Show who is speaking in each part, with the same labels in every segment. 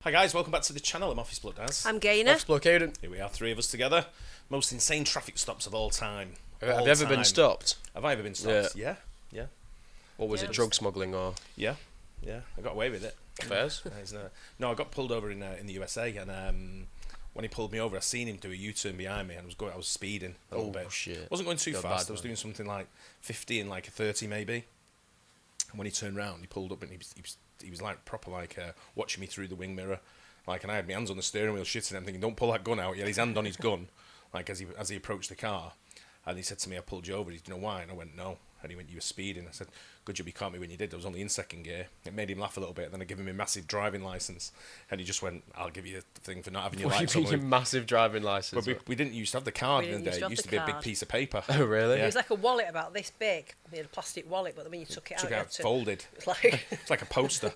Speaker 1: Hi guys, welcome back to the channel. I'm Office Bloke Daz.
Speaker 2: I'm Gaynor.
Speaker 3: Office Bloke Aidan.
Speaker 1: Here we are, three of us together. Most insane traffic stops of all time.
Speaker 3: Have you ever been stopped?
Speaker 1: Have I ever been stopped? Yeah.
Speaker 3: What was it, drug smuggling or?
Speaker 1: Yeah. I got away with it.
Speaker 3: Fairs?
Speaker 1: No, I got pulled over in the USA, and when he pulled me over, I seen him do a U-turn behind me, and I was speeding a little bit.
Speaker 3: Shit.
Speaker 1: Wasn't going too
Speaker 3: You're
Speaker 1: fast.
Speaker 3: bad,
Speaker 1: I was doing something like 50 and like a 30 maybe. And when he turned round, he pulled up and he was like proper like watching me through the wing mirror. Like, and I had my hands on the steering wheel shitting. I'm thinking, don't pull that gun out. He had his hand on his gun, like as he approached the car. And he said to me, I pulled you over. He said, do you know why? And I went, no. And he went, you were speeding. I said, good job you caught me when you did. I was only in second gear. It made him laugh a little bit. Then I gave him a massive driving licence. And he just went, I'll give you the thing for not having your lights on.
Speaker 3: What do you mean, massive driving licence?
Speaker 1: But we didn't used to have the card in the day. It used to be a big piece of paper.
Speaker 3: Oh, really?
Speaker 2: It was like a wallet about this big. It had a plastic wallet, but when you took it out,
Speaker 1: folded.
Speaker 2: It's like
Speaker 1: it's like a poster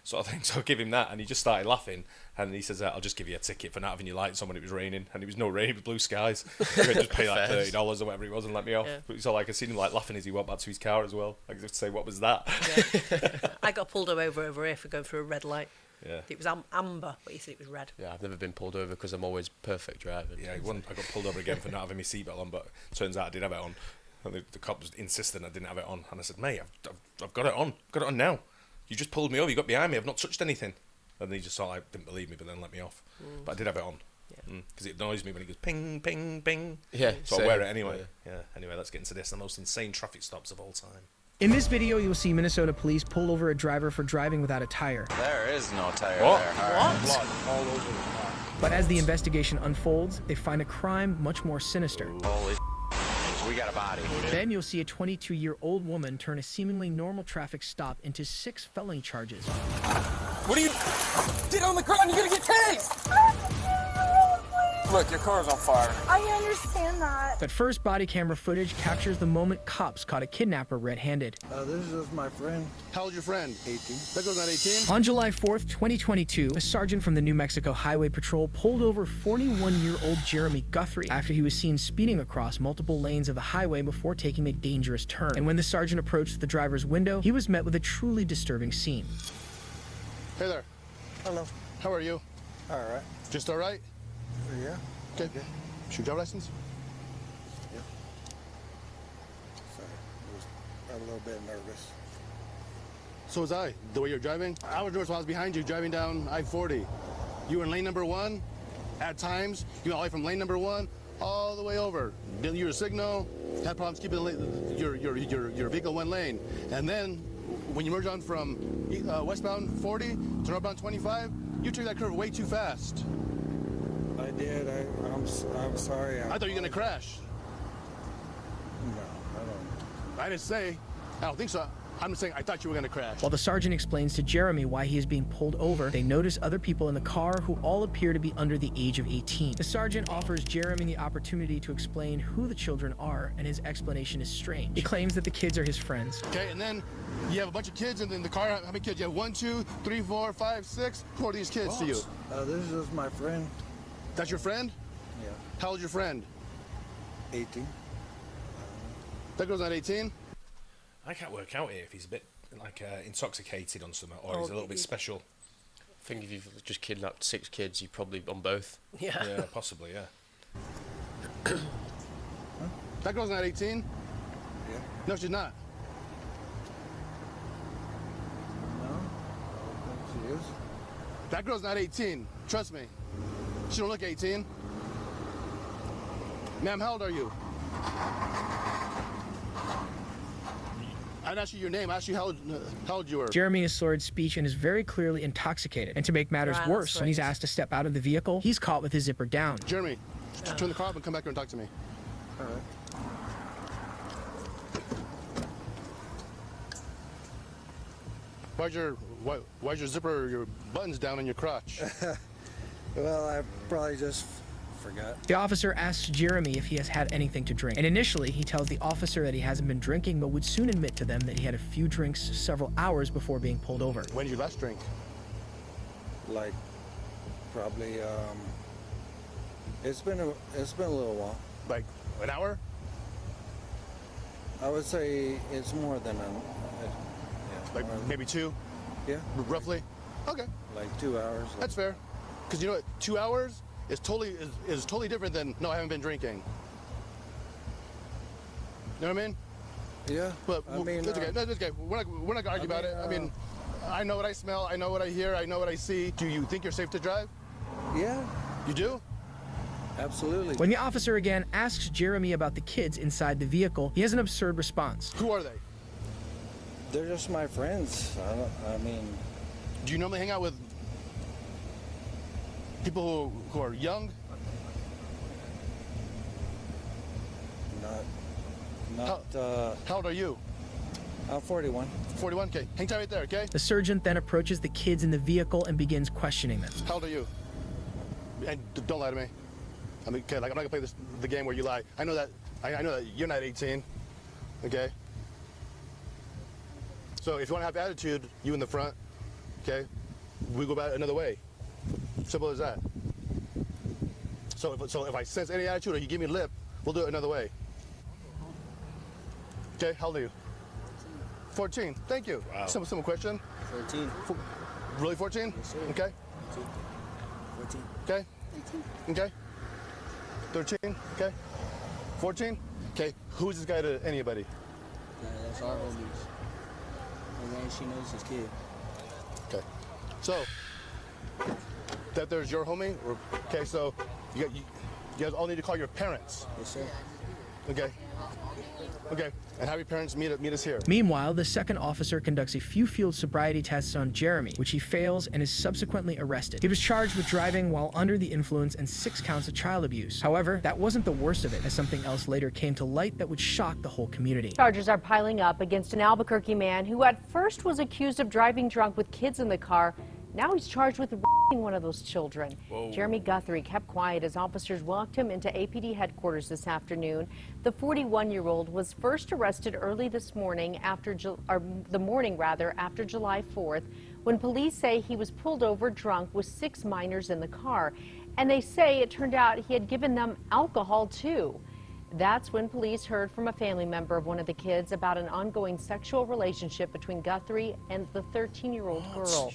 Speaker 1: sort of thing. So I give him that, and he just started laughing. And he says, I'll just give you a ticket for not having your lights on when it was raining. And it was no rain, it was blue skies. He went, just pay like $30 or whatever it was and let me off. Yeah. But it's all like, I seen him like laughing as he went back to his car as well. Like, just say, what was that?
Speaker 2: Yeah. I got pulled over here for going through a red light.
Speaker 1: Yeah.
Speaker 2: It was amber, but he said it was red.
Speaker 3: Yeah, I've never been pulled over because I'm always perfect driving.
Speaker 1: Yeah, I got pulled over again for not having my seatbelt on, but turns out I did have it on. And the cop was insisting I didn't have it on. And I said, mate, I've got it on. Got it on now. You just pulled me over. You got behind me. I've not touched anything. And he just sort of like, didn't believe me, but then let me off. But I did have it on. Because it annoys me when it goes ping, ping, ping.
Speaker 3: Yeah.
Speaker 1: So I wear it anyway. Yeah. Anyway, let's get into this. The most insane traffic stops of all time.
Speaker 4: In this video, you'll see Minnesota police pull over a driver for driving without a tire.
Speaker 5: There is no tire
Speaker 1: What?
Speaker 5: there.
Speaker 2: What?
Speaker 5: Blood all over the car.
Speaker 4: But as the investigation unfolds, they find a crime much more sinister.
Speaker 5: Holy we got a body.
Speaker 4: Then you'll see a 22-year-old woman turn a seemingly normal traffic stop into 6 felony charges.
Speaker 6: What are you? Get on the ground, you're gonna get tased! Look, your car's on fire.
Speaker 7: I understand that.
Speaker 4: But first, body camera footage captures the moment cops caught a kidnapper red-handed.
Speaker 8: This is just my friend.
Speaker 9: How old's your friend?
Speaker 8: 18.
Speaker 9: That goes on 18?
Speaker 4: On July 4th, 2022, a sergeant from the New Mexico Highway Patrol pulled over 41-year-old Jeremy Guthrie after he was seen speeding across multiple lanes of the highway before taking a dangerous turn. And when the sergeant approached the driver's window, he was met with a truly disturbing scene.
Speaker 9: Hey there.
Speaker 8: Hello.
Speaker 9: How are you?
Speaker 8: All right.
Speaker 9: Just all right?
Speaker 8: Yeah.
Speaker 9: Okay. Should driver license?
Speaker 8: Yeah. Sorry. I was a little bit nervous.
Speaker 9: So was I. The way you're driving? I was nervous while I was behind you driving down I-40. You were in lane number 1. At times, you went all the way from lane number 1 all the way over. Didn't use your signal. Had problems keeping your vehicle one lane. And then when you merge on from westbound 40 to northbound 25, you took that curve way too fast.
Speaker 8: I did. I'm sorry.
Speaker 9: I thought you were gonna crash.
Speaker 8: No, I don't.
Speaker 9: I didn't say. I don't think so. I'm just saying I thought you were gonna crash.
Speaker 4: While the sergeant explains to Jeremy why he is being pulled over, they notice other people in the car who all appear to be under the age of 18. The sergeant offers Jeremy the opportunity to explain who the children are, and his explanation is strange. He claims that the kids are his friends.
Speaker 9: Okay, and then you have a bunch of kids in the car. How many kids? You have 1, 2, 3, 4, 5, 6. Who are these kids to you?
Speaker 8: This is just my friend.
Speaker 9: That's your friend?
Speaker 8: Yeah.
Speaker 9: How old's your friend?
Speaker 8: 18.
Speaker 9: That girl's not 18?
Speaker 1: I can't work out here if he's a bit like intoxicated on something or he's a little bit special.
Speaker 3: I think if you've just kidnapped 6 kids, you're probably on both.
Speaker 2: Yeah.
Speaker 1: Yeah, possibly, yeah.
Speaker 9: That girl's not 18?
Speaker 8: Yeah.
Speaker 9: No, she's not.
Speaker 8: No, I don't think she is.
Speaker 9: That girl's not 18. Trust me. She don't look 18. Ma'am, how old are you? I didn't ask you your name. I asked you how old you were.
Speaker 4: Jeremy has slurred speech and is very clearly intoxicated. And to make matters worse, when he's asked to step out of the vehicle, he's caught with his zipper down.
Speaker 9: Jeremy, turn the car off and come back here and talk to me.
Speaker 8: All right.
Speaker 9: Why's your zipper, your buttons down on your crotch?
Speaker 8: Well, I probably just forgot.
Speaker 4: The officer asks Jeremy if he has had anything to drink. And initially, he tells the officer that he hasn't been drinking, but would soon admit to them that he had a few drinks several hours before being pulled over.
Speaker 9: When did you last drink?
Speaker 8: Like, probably, it's been a little while.
Speaker 9: Like an hour?
Speaker 8: I would say it's more than
Speaker 9: Like maybe 2?
Speaker 8: Yeah.
Speaker 9: Roughly? Okay,
Speaker 8: Like 2 hours.
Speaker 9: that's fair. Because you know what, 2 hours is totally different than no, I haven't been drinking. You know what I mean?
Speaker 8: Yeah.
Speaker 9: But
Speaker 8: I mean,
Speaker 9: it's okay. No, it's okay. We're not gonna argue about it. I mean, I know what I smell. I know what I hear. I know what I see. Do you think you're safe to drive?
Speaker 8: Yeah,
Speaker 9: You do?
Speaker 8: absolutely.
Speaker 4: When the officer again asks Jeremy about the kids inside the vehicle, he has an absurd response.
Speaker 9: Who are they?
Speaker 8: They're just my friends. I mean,
Speaker 9: Do you normally hang out with people who are young? How old are you?
Speaker 8: I'm 41.
Speaker 9: 41. Okay, hang tight right there. Okay.
Speaker 4: The sergeant then approaches the kids in the vehicle and begins questioning them.
Speaker 9: How old are you? And don't lie to me. I mean, okay, like I'm not gonna play the game where you lie. I know that. I know that you're not 18. Okay. So if you want to have attitude, you in the front. Okay. We go about it another way. Simple as that. So if I sense any attitude or you give me lip, we'll do it another way. Okay. How old are you? 14. Thank you.
Speaker 1: Wow.
Speaker 9: Simple question.
Speaker 8: 14.
Speaker 9: Really 14?
Speaker 8: Yes, sir.
Speaker 9: Okay.
Speaker 8: 14.
Speaker 9: Okay. Okay. 13. Okay. 14. Okay. Who's this guy to anybody?
Speaker 8: That's our homies. And then she knows his kid.
Speaker 9: Okay. So that there's your homie. Okay. So you guys all need to call your parents.
Speaker 8: Yes, sir.
Speaker 9: Okay. Okay. And have your parents meet us here.
Speaker 4: Meanwhile, the second officer conducts a few field sobriety tests on Jeremy, which he fails and is subsequently arrested. He was charged with driving while under the influence and 6 counts of child abuse. However, that wasn't the worst of it, as something else later came to light that would shock the whole community.
Speaker 10: Charges are piling up against an Albuquerque man who at first was accused of driving drunk with kids in the car. Now he's charged with raping one of those children.
Speaker 1: Whoa.
Speaker 10: Jeremy Guthrie kept quiet as officers walked him into APD headquarters this afternoon. The 41-year-old was first arrested early this morning after the morning after July 4th, when police say he was pulled over drunk with 6 minors in the car. And they say it turned out he had given them alcohol too. That's when police heard from a family member of one of the kids about an ongoing sexual relationship between Guthrie and the 13-year-old girl.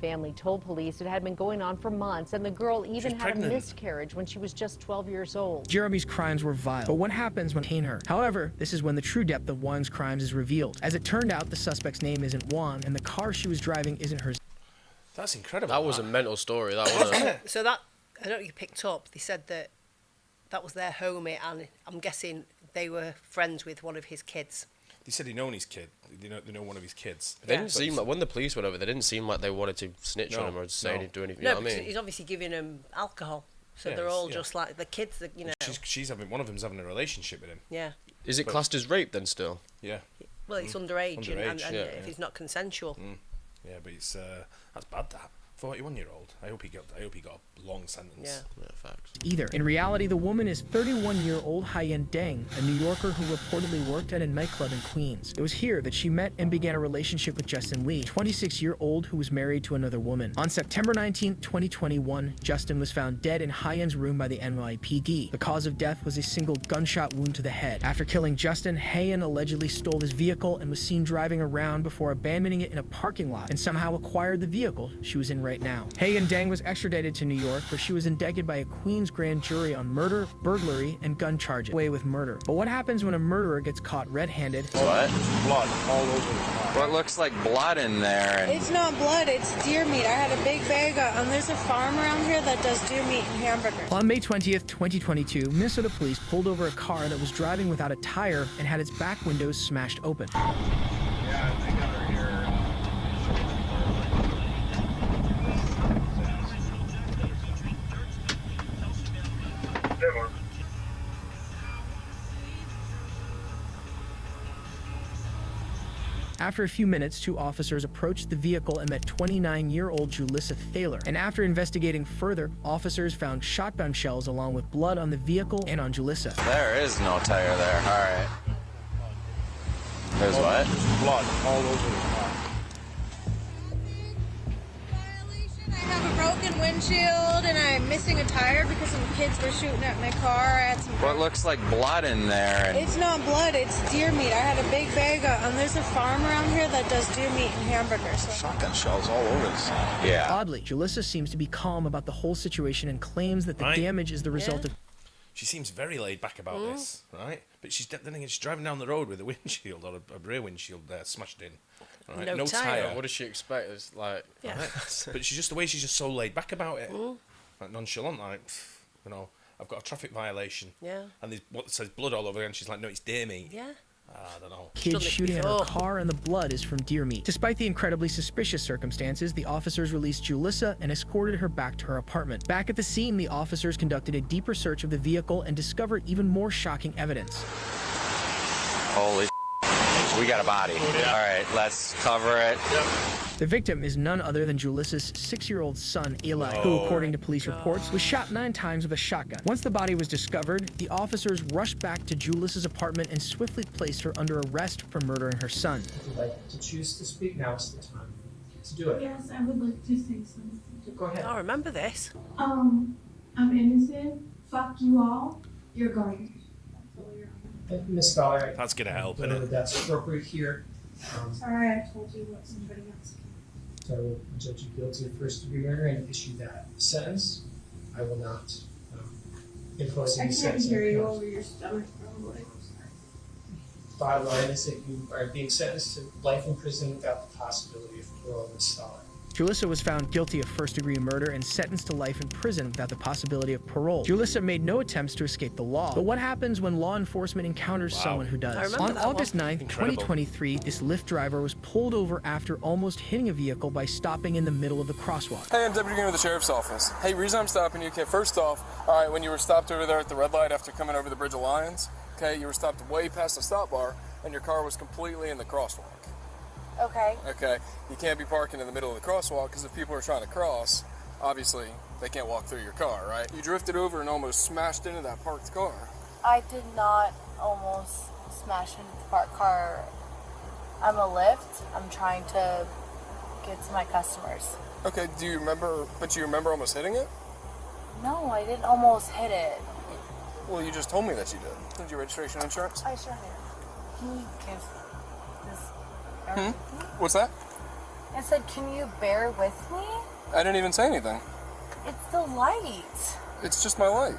Speaker 10: Family told police it had been going on for months, and the girl even had a miscarriage when she was just 12 years old.
Speaker 4: Jeremy's crimes were vile, but what happens when Kane her? However, this is when the true depth of Juan's crimes is revealed. As it turned out, the suspect's name isn't Juan, and the car she was driving isn't hers.
Speaker 1: That's incredible.
Speaker 3: That was a mental story. That was.
Speaker 2: So that, I don't know if you picked up, they said that was their homie, and I'm guessing they were friends with one of his kids.
Speaker 1: They said he known his kid. They know one of his kids.
Speaker 3: They didn't seem like, when the police went over, they didn't seem like they wanted to snitch on him or say do anything. You know what I mean?
Speaker 2: He's obviously giving them alcohol, so
Speaker 1: Yeah,
Speaker 2: they're all just like the kids that
Speaker 1: She's having, one of them's having a relationship with him.
Speaker 2: Yeah.
Speaker 3: Is it classed as rape then still?
Speaker 1: Yeah.
Speaker 2: Well, it's underage, and
Speaker 3: yeah,
Speaker 2: if it's not consensual.
Speaker 1: Yeah, but it's that's bad. That 41-year-old. I hope he got a long sentence.
Speaker 2: Yeah.
Speaker 3: Facts.
Speaker 4: Either. In reality, the woman is 31-year-old Hyen Deng, a New Yorker who reportedly worked at a nightclub in Queens. It was here that she met and began a relationship with Justin Lee, 26-year-old who was married to another woman. On September 19, 2021, Justin was found dead in Hyen's room by the NYPD. The cause of death was a single gunshot wound to the head. After killing Justin, Hyen allegedly stole his vehicle and was seen driving around before abandoning it in a parking lot and somehow acquired the vehicle she was in right now. Hyen Deng was extradited to New York, where she was indicted by a Queens grand jury on murder, burglary, and gun charges. Away with murder. But what happens when a murderer gets caught red-handed?
Speaker 5: What?
Speaker 8: Blood all over the car.
Speaker 5: What looks like blood in there?
Speaker 7: It's not blood, it's deer meat. I had a big bag of, there's a farm around here that does deer meat and hamburgers.
Speaker 4: On May 20th, 2022, Minnesota police pulled over a car that was driving without a tire and had its back windows smashed open.
Speaker 8: Yeah, they got her here.
Speaker 4: After a few minutes, 2 officers approached the vehicle and met 29-year-old Julissa Thaler. And after investigating further, officers found shotgun shells along with blood on the vehicle and on Julissa.
Speaker 5: There is no tire there. All right. There's what?
Speaker 8: Blood all over the car.
Speaker 7: I have a broken windshield, and I'm missing a tire because some kids were shooting at my car. I had some.
Speaker 5: What looks like blood in there? And
Speaker 7: It's not blood, it's deer meat. I had a big bag of, there's a farm around here that does deer meat and hamburgers. So.
Speaker 5: shotgun shells all over this. Yeah.
Speaker 4: Oddly, Julissa seems to be calm about the whole situation and claims that the damage is the result of...
Speaker 1: She seems very laid back about this, right? But she's driving down the road with a windshield or a rear windshield smashed in. Right?
Speaker 2: No tyre.
Speaker 3: What does she expect? It's like,
Speaker 2: Yeah.
Speaker 1: Right? But she's just so laid back about it, like nonchalant, like, you know, I've got a traffic violation.
Speaker 2: Yeah.
Speaker 1: And there's what says blood all over, and she's like, no, it's deer meat.
Speaker 2: Yeah.
Speaker 1: I don't know.
Speaker 4: Kid shooting at her car, and the blood is from deer meat. Despite the incredibly suspicious circumstances, the officers released Julissa and escorted her back to her apartment. Back at the scene, the officers conducted a deeper search of the vehicle and discovered even more shocking evidence.
Speaker 5: Holy we got a body. Yeah. All right, let's cover it.
Speaker 4: Yep. The victim is none other than Julissa's 6-year-old son, Eli, who, according to police reports, was shot 9 times with a shotgun. Once the body was discovered, the officers rushed back to Julissa's apartment and swiftly placed her under arrest for murdering her son.
Speaker 11: If you'd like to choose to speak, now is the time to do it.
Speaker 12: Yes, I would like to say something.
Speaker 11: Go ahead.
Speaker 2: I remember this.
Speaker 12: I'm innocent. Fuck you all. You're garbage.
Speaker 11: Miss Dollar,
Speaker 1: that's gonna help,
Speaker 11: isn't it? That's appropriate here.
Speaker 12: Sorry, I told you what somebody else.
Speaker 11: So I will judge you guilty of first-degree murder and issue that sentence. I will not impose any sentence.
Speaker 12: I can't hear you over your stomach, probably.
Speaker 11: Bottom line is that you are being sentenced to life in prison without the possibility of parole, Miss Dollar.
Speaker 4: Julissa was found guilty of first-degree murder and sentenced to life in prison without the possibility of parole. Julissa made no attempts to escape the law. But what happens when law enforcement encounters someone who does? On August 9th, 2023, this Lyft driver was pulled over after almost hitting a vehicle by stopping in the middle of the crosswalk.
Speaker 6: Hey, I'm Deputy Gaynor with the Sheriff's Office. Hey, reason I'm stopping you, okay, first off, all right, when you were stopped over there at the red light after coming over the Bridge of Lions, okay, you were stopped way past the stop bar, and your car was completely in the crosswalk.
Speaker 7: Okay.
Speaker 6: Okay, you can't be parking in the middle of the crosswalk because if people are trying to cross, obviously they can't walk through your car, right? You drifted over and almost smashed into that parked car.
Speaker 7: I did not almost smash into the parked car. I'm a Lyft. I'm trying to get to my customers.
Speaker 6: Okay, do you remember almost hitting it?
Speaker 7: No, I didn't almost hit it.
Speaker 6: Well, you just told me that you did. Did your registration and insurance?
Speaker 7: I sure did. Can you give this...
Speaker 6: What's that?
Speaker 7: I said, can you bear with me?
Speaker 6: I didn't even say anything.
Speaker 7: It's the light.
Speaker 6: It's just my light.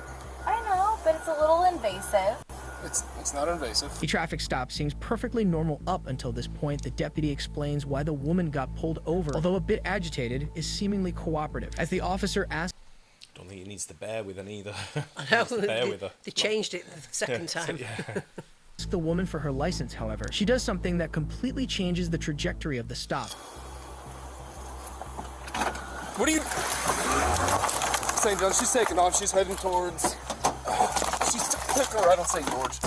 Speaker 7: I know, but it's a little invasive.
Speaker 6: It's not invasive.
Speaker 4: The traffic stop seems perfectly normal up until this point. The deputy explains why the woman got pulled over, although a bit agitated, is seemingly cooperative. As the officer asks...
Speaker 1: I don't think he needs to bear with her either.
Speaker 2: I know, they changed it the second time.
Speaker 1: Yeah.
Speaker 4: The woman for her license, however. She does something that completely changes the trajectory of the stop.
Speaker 6: What are you... St. John, she's taking off. She's heading towards... She's taking right on St. George.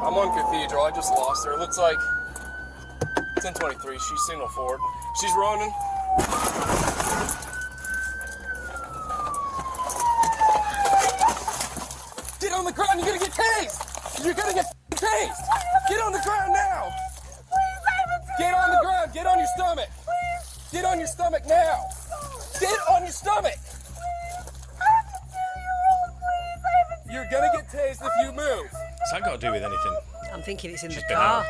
Speaker 6: I'm on Cathedral. I just lost her. It looks like 1023. She's signal forward. She's running. Get on the ground. You're gonna get tased. You're gonna get tased. Get on the ground now. Get on the ground. Get on your stomach. Get on your stomach now. Get on your stomach. You're gonna get tased if you move.
Speaker 1: What's that got to do with anything?
Speaker 2: I'm thinking it's in the
Speaker 1: been
Speaker 2: car.
Speaker 1: out.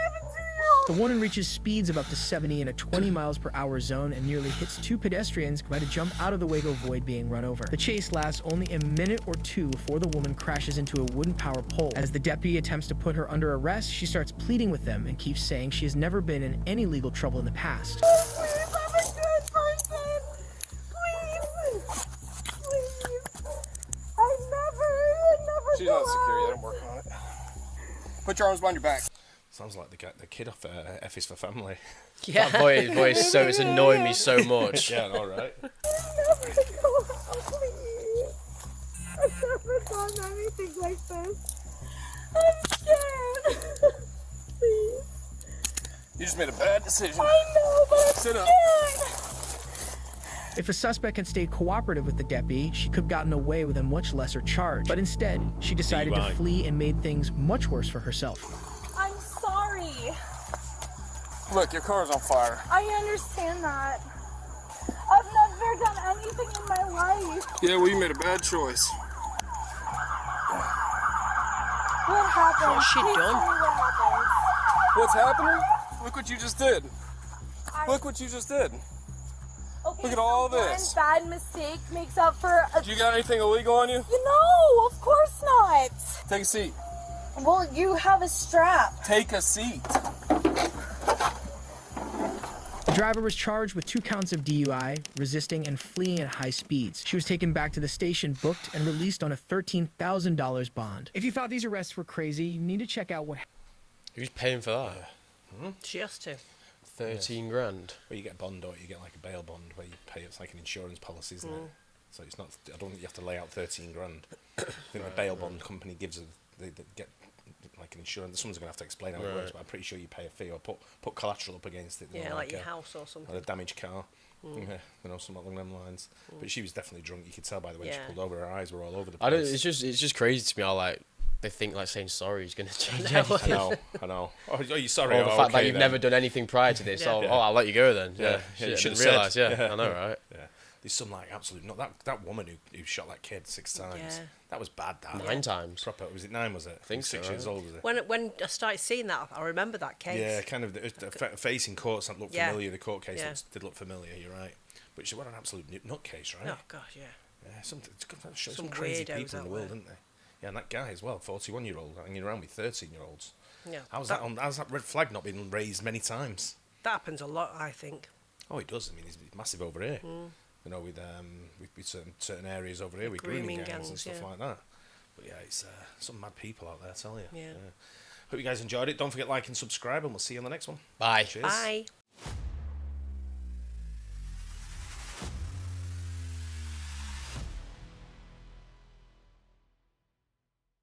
Speaker 4: The woman reaches speeds of up to 70 in a 20 miles per hour zone and nearly hits 2 pedestrians who had to jump out of the way to avoid being run over. The chase lasts only a minute or two before the woman crashes into a wooden power pole. As the deputy attempts to put her under arrest, she starts pleading with them and keeps saying she has never been in any legal trouble in the past.
Speaker 12: Please, I'm a good person. Please. Please. I never
Speaker 6: She's not secure yet. I'm working on it. Put your arms behind your back.
Speaker 1: Sounds like the kid off F is for Family.
Speaker 2: Yeah.
Speaker 3: That voice, so it's annoying me so much.
Speaker 1: Yeah, all right.
Speaker 12: I've never done anything like this. I'm scared. Please.
Speaker 6: You just made a bad decision.
Speaker 12: I know, but I'm
Speaker 6: Sit up.
Speaker 12: scared.
Speaker 4: If a suspect had stayed cooperative with the deputy, she could have gotten away with a much lesser charge. But instead, she decided to flee and made things much worse for herself.
Speaker 12: I'm sorry.
Speaker 6: Look, your car's on fire.
Speaker 12: I understand that. I've
Speaker 7: leave.
Speaker 6: Yeah, well, you made a bad choice.
Speaker 7: What happened?
Speaker 2: What's she
Speaker 7: Please
Speaker 2: done?
Speaker 7: tell me what happened.
Speaker 6: What's happening? Look what you just did. Look what you just did.
Speaker 7: Okay,
Speaker 6: Look at all
Speaker 7: so
Speaker 6: this.
Speaker 7: one bad mistake makes up for a...
Speaker 6: You got anything illegal on you?
Speaker 7: No, of course not.
Speaker 6: Take a seat.
Speaker 7: Well, you have a strap.
Speaker 6: Take a seat.
Speaker 4: The driver was charged with 2 counts of DUI, resisting and fleeing at high speeds. She was taken back to the station, booked, and released on a $13,000 bond. If you thought these arrests were crazy, you need to check out what...
Speaker 3: Who's paying for that?
Speaker 2: She has to.
Speaker 3: 13 grand.
Speaker 1: Well, you get a bond or you get like a bail bond where you pay. It's like an insurance policy, isn't it? So it's not. I don't think you have to lay out 13 grand. I think the bail bond company gives they get like an insurance. Someone's going to have to explain how it works, but I'm pretty sure you pay a fee or put collateral up against it.
Speaker 2: Yeah, like your house or something.
Speaker 1: Or a damaged car. Yeah, something along them lines. But she was definitely drunk. You could tell by the way she pulled over. Her eyes were all over the place.
Speaker 3: It's just crazy to me how like they think like saying sorry is going to change
Speaker 1: I
Speaker 3: anything.
Speaker 1: I know. Oh, you're sorry.
Speaker 3: Or the fact that you've never done anything prior to this. I'll let you go then. Yeah,
Speaker 1: you should
Speaker 3: didn't
Speaker 1: have
Speaker 3: realise.
Speaker 1: said.
Speaker 3: Yeah, I know, right?
Speaker 1: Yeah. There's some like absolute not that woman who shot that kid 6 times.
Speaker 2: Yeah.
Speaker 1: That was bad. That
Speaker 3: 9 times.
Speaker 1: Proper. Was it 9? Was it?
Speaker 3: I think
Speaker 1: 6
Speaker 3: so,
Speaker 1: years
Speaker 3: right?
Speaker 1: old. Was it?
Speaker 2: When I started seeing that, I remember that case.
Speaker 1: Yeah, kind of the face in court looked
Speaker 2: Yeah.
Speaker 1: familiar. The court case
Speaker 2: Yeah.
Speaker 1: did look familiar. You're right. But what an absolute nutcase, right?
Speaker 2: Oh gosh, yeah.
Speaker 1: Yeah, some
Speaker 2: Some
Speaker 1: crazy
Speaker 2: weirdos
Speaker 1: people in
Speaker 2: out
Speaker 1: the world,
Speaker 2: there.
Speaker 1: didn't they? Yeah, and that guy as well, 41-year-old, hanging around with 13-year-olds.
Speaker 2: Yeah.
Speaker 1: How's that red flag not been raised many times?
Speaker 2: That happens a lot, I think.
Speaker 1: Oh, it does. I mean, it's massive over here. You know, with certain areas over here, with grooming gangs and stuff like that. But yeah, it's some mad people out there, I tell you.
Speaker 2: Yeah.
Speaker 1: Hope you guys enjoyed it. Don't forget to like and subscribe, and we'll see you on the next one.
Speaker 3: Bye.
Speaker 1: Cheers.
Speaker 2: Bye.